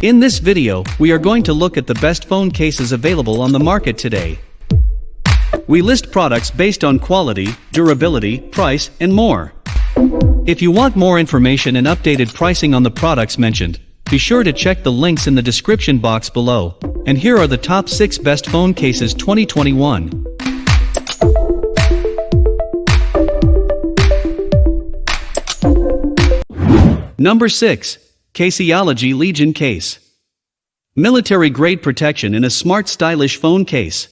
In this video, we are going to look at the best phone cases available on the market today. We list products based on quality, durability, price, and more. If you want more information and updated pricing on the products mentioned, be sure to check the links in the description box below. And here are the top 6 best phone cases 2021. Number 6. Caseology Legion Case. Military-grade protection in a smart, stylish phone case.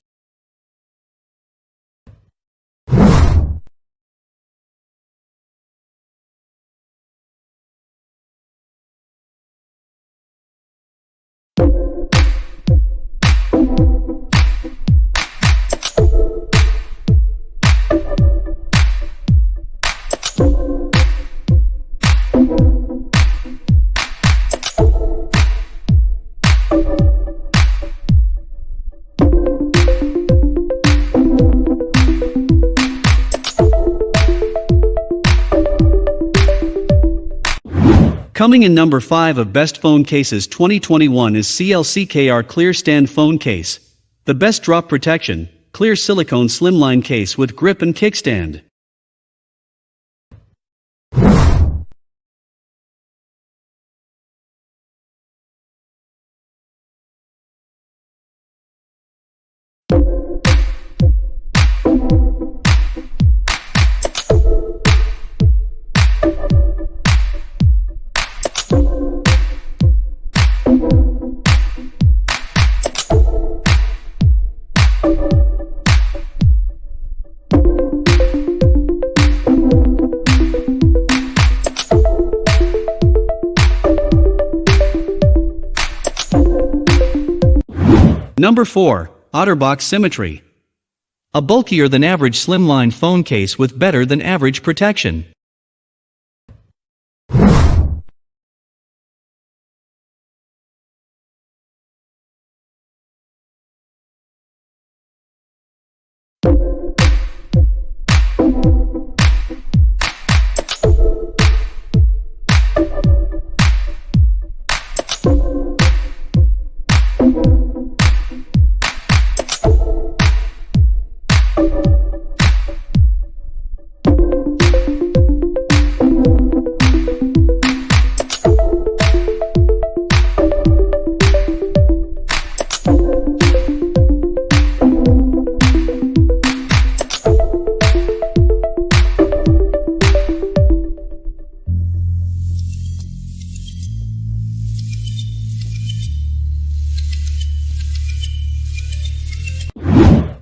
Coming in number 5 of Best Phone Cases 2021 is CLCKR Clear Stand Phone Case. The best drop protection, clear silicone slimline case with grip and kickstand. Number 4. OtterBox Symmetry. A bulkier than average slimline phone case with better than average protection.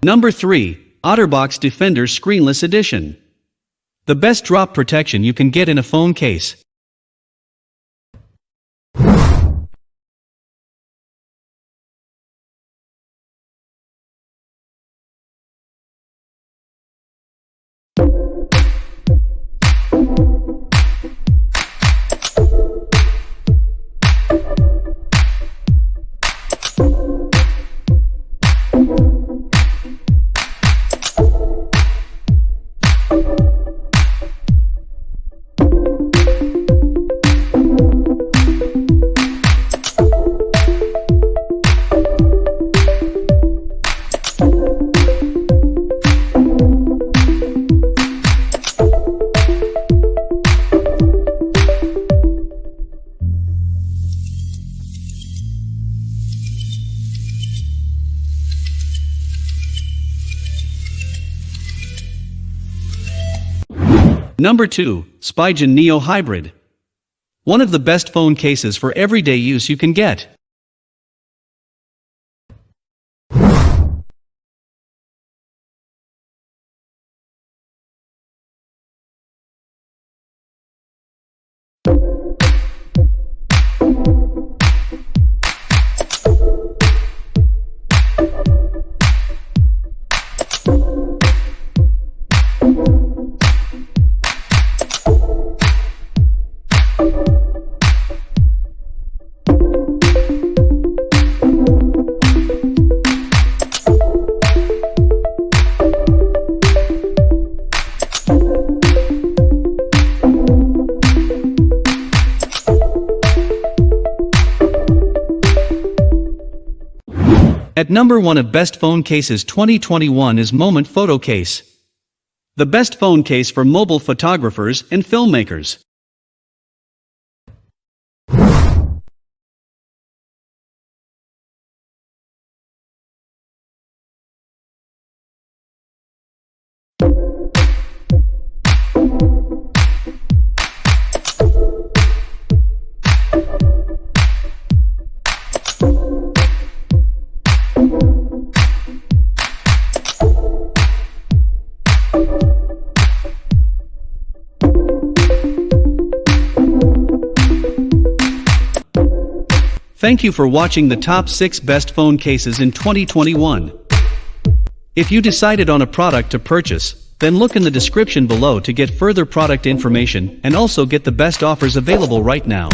Number 3. OtterBox Defender Screenless Edition. The best drop protection you can get in a phone case. Number 2. Spigen Neo Hybrid. One of the best phone cases for everyday use you can get. At number 1 of Best Phone Cases 2021 is Moment Photo Case. The best phone case for mobile photographers and filmmakers. Thank you for watching the top 6 best phone cases in 2021. If you decided on a product to purchase, then look in the description below to get further product information and also get the best offers available right now.